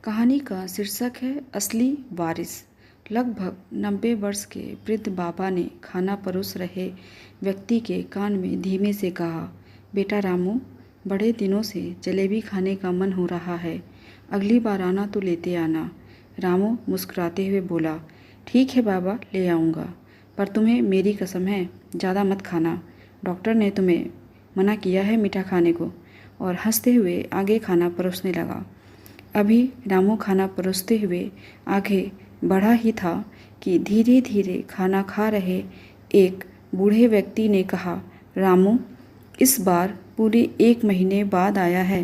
कहानी का शीर्षक है असली वारिस। लगभग 90 वर्ष के वृद्ध बाबा ने खाना परोस रहे व्यक्ति के कान में धीमे से कहा, बेटा रामू, बड़े दिनों से जलेबी खाने का मन हो रहा है। अगली बार आना तो लेते आना। रामू मुस्कुराते हुए बोला, ठीक है बाबा, ले आऊँगा, पर तुम्हें मेरी कसम है, ज़्यादा मत खाना। डॉक्टर ने तुम्हें मना किया है मीठा खाने को। और हंसते हुए आगे खाना परोसने लगा। अभी रामू खाना परोसते हुए आगे बढ़ा ही था कि धीरे धीरे खाना खा रहे एक बूढ़े व्यक्ति ने कहा, रामू, इस बार पूरे 1 महीने बाद आया है।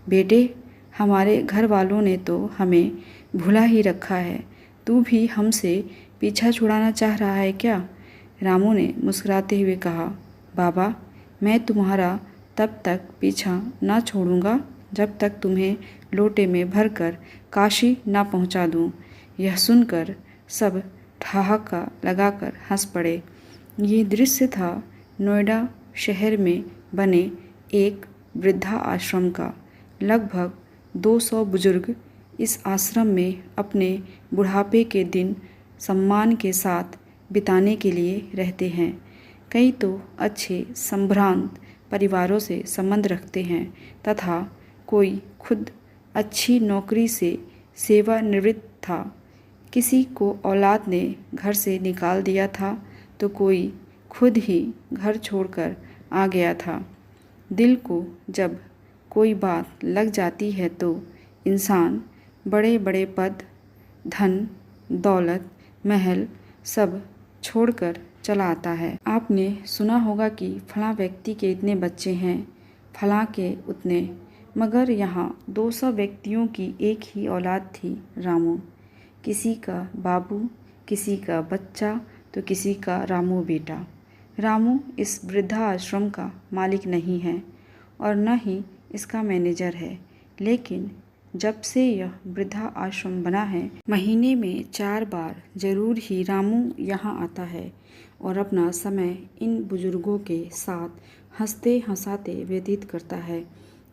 बेटे, हमारे घर वालों ने तो हमें भुला ही रखा है। तू भी हमसे पीछा छुड़ाना चाह रहा है क्या? रामू ने मुस्कुराते हुए कहा, बाबा, मैं तुम्हारा तब तक पीछा ना छोड़ूंगा जब तक तुम्हें लोटे में भरकर काशी ना पहुंचा दूं। यह सुनकर सब ठहाका लगाकर हंस पड़े। ये दृश्य था नोएडा शहर में बने एक वृद्धा आश्रम का। लगभग 200 बुजुर्ग इस आश्रम में अपने बुढ़ापे के दिन सम्मान के साथ बिताने के लिए रहते हैं। कई तो अच्छे संभ्रांत परिवारों से संबंध रखते हैं तथा कोई खुद अच्छी नौकरी से सेवानिवृत्त था। किसी को औलाद ने घर से निकाल दिया था तो कोई खुद ही घर छोड़कर आ गया था। दिल को जब कोई बात लग जाती है तो इंसान बड़े बड़े पद, धन, दौलत, महल सब छोड़कर चला आता है। आपने सुना होगा कि फलां व्यक्ति के इतने बच्चे हैं, फलां के उतने, मगर यहाँ 200 व्यक्तियों की एक ही औलाद थी, रामू। किसी का बाबू, किसी का बच्चा तो किसी का रामू बेटा। रामू इस वृद्धाश्रम का मालिक नहीं है और न ही इसका मैनेजर है, लेकिन जब से यह वृद्धा आश्रम बना है, महीने में 4 बार जरूर ही रामू यहाँ आता है और अपना समय इन बुजुर्गों के साथ हंसते हंसाते व्यतीत करता है।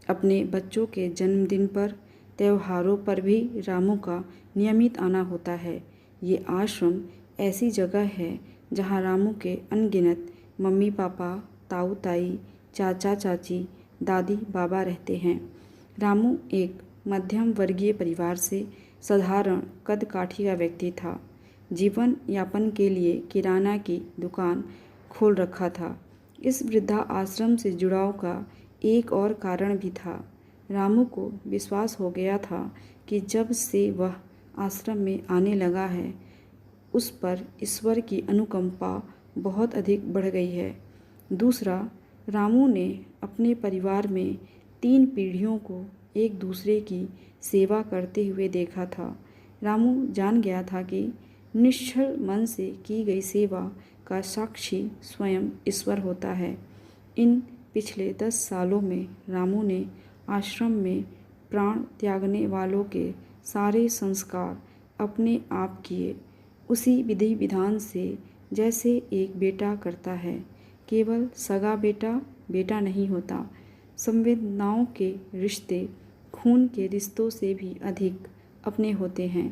अपने बच्चों के जन्मदिन पर, त्योहारों पर भी रामू का नियमित आना होता है। ये आश्रम ऐसी जगह है जहाँ रामू के अनगिनत मम्मी पापा, ताऊ ताई, चाचा चाची, दादी बाबा रहते हैं। रामू एक मध्यम वर्गीय परिवार से साधारण कद काठी का व्यक्ति था। जीवन यापन के लिए किराना की दुकान खोल रखा था। इस वृद्धा आश्रम से जुड़ाव का एक और कारण भी था। रामू को विश्वास हो गया था कि जब से वह आश्रम में आने लगा है, उस पर ईश्वर की अनुकंपा बहुत अधिक बढ़ गई है। दूसरा, रामू ने अपने परिवार में 3 पीढ़ियों को एक दूसरे की सेवा करते हुए देखा था। रामू जान गया था कि निश्चल मन से की गई सेवा का साक्षी स्वयं ईश्वर होता है। इन पिछले 10 सालों में रामू ने आश्रम में प्राण त्यागने वालों के सारे संस्कार अपने आप किए, उसी विधि विधान से जैसे एक बेटा करता है। केवल सगा बेटा बेटा नहीं होता। संवेदनाओं के रिश्ते खून के रिश्तों से भी अधिक अपने होते हैं।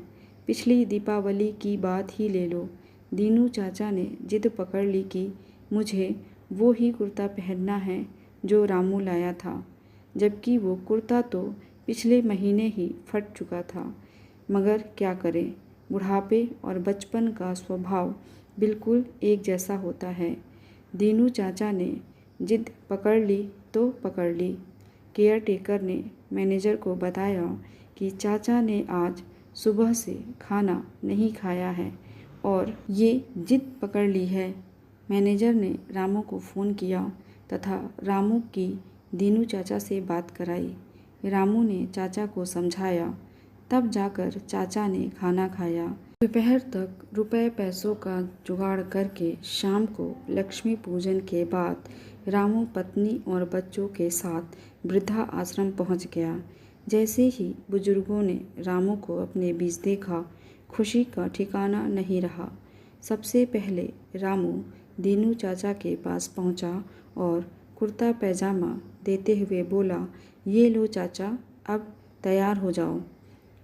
पिछली दीपावली की बात ही ले लो। दीनू चाचा ने जिद पकड़ ली कि मुझे वो ही कुर्ता पहनना है जो रामू लाया था, जबकि वो कुर्ता तो पिछले महीने ही फट चुका था। मगर क्या करें, बुढ़ापे और बचपन का स्वभाव बिल्कुल एक जैसा होता है। दीनू चाचा ने जिद पकड़ ली तो पकड़ ली। केयर टेकर ने मैनेजर को बताया कि चाचा ने आज सुबह से खाना नहीं खाया है और ये जिद पकड़ ली है। मैनेजर ने रामू को फ़ोन किया तथा रामू की दीनू चाचा से बात कराई। रामू ने चाचा को समझाया, तब जाकर चाचा ने खाना खाया। दोपहर तक रुपए पैसों का जुगाड़ करके शाम को लक्ष्मी पूजन के बाद रामू पत्नी और बच्चों के साथ वृद्धा आश्रम पहुंच गया। जैसे ही बुजुर्गों ने रामू को अपने बीच देखा, खुशी का ठिकाना नहीं रहा। सबसे पहले रामू दीनू चाचा के पास पहुंचा और कुर्ता पैजामा देते हुए बोला, ये लो चाचा, अब तैयार हो जाओ।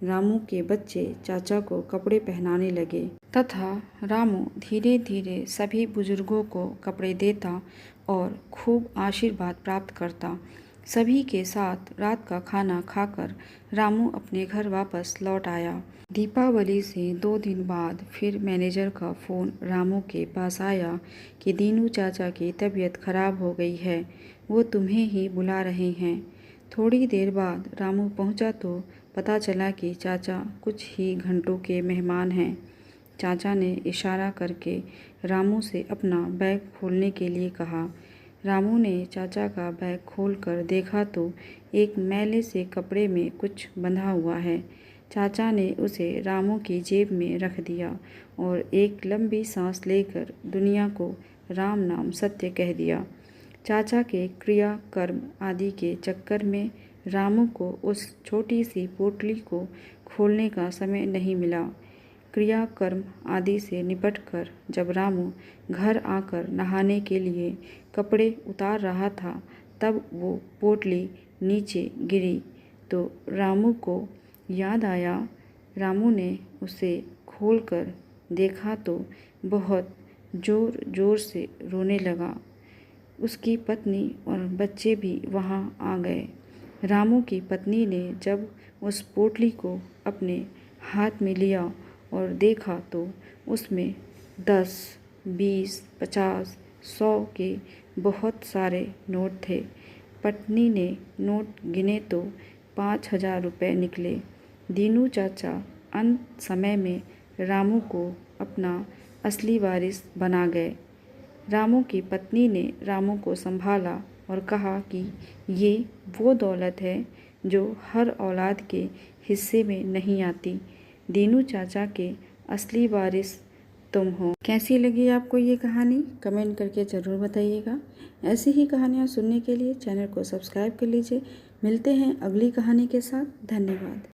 रामू के बच्चे चाचा को कपड़े पहनाने लगे तथा रामू धीरे धीरे सभी बुजुर्गों को कपड़े देता और खूब आशीर्वाद प्राप्त करता। सभी के साथ रात का खाना खाकर रामू अपने घर वापस लौट आया। दीपावली से 2 दिन बाद फिर मैनेजर का फ़ोन रामू के पास आया कि दीनू चाचा की तबीयत खराब हो गई है, वो तुम्हें ही बुला रहे हैं। थोड़ी देर बाद रामू पहुंचा तो पता चला कि चाचा कुछ ही घंटों के मेहमान हैं। चाचा ने इशारा करके रामू से अपना बैग खोलने के लिए कहा। रामू ने चाचा का बैग खोलकर देखा तो एक मैले से कपड़े में कुछ बंधा हुआ है। चाचा ने उसे रामू की जेब में रख दिया और एक लंबी सांस लेकर दुनिया को राम नाम सत्य कह दिया। चाचा के क्रिया कर्म आदि के चक्कर में रामू को उस छोटी सी पोटली को खोलने का समय नहीं मिला। क्रिया कर्म आदि से निपटकर जब रामू घर आकर नहाने के लिए कपड़े उतार रहा था, तब वो पोटली नीचे गिरी तो रामू को याद आया। रामू ने उसे खोलकर देखा तो बहुत ज़ोर ज़ोर से रोने लगा। उसकी पत्नी और बच्चे भी वहाँ आ गए। रामू की पत्नी ने जब उस पोटली को अपने हाथ में लिया और देखा तो उसमें 10, 20, 50, 100 के बहुत सारे नोट थे। पत्नी ने नोट गिने तो 5,000 रुपये निकले। दीनू चाचा अंत समय में रामू को अपना असली वारिस बना गए। रामू की पत्नी ने रामू को संभाला और कहा कि ये वो दौलत है जो हर औलाद के हिस्से में नहीं आती। दीनू चाचा के असली वारिस तुम हो। कैसी लगी आपको ये कहानी? कमेंट करके ज़रूर बताइएगा। ऐसी ही कहानियाँ सुनने के लिए चैनल को सब्सक्राइब कर लीजिए। मिलते हैं अगली कहानी के साथ। धन्यवाद।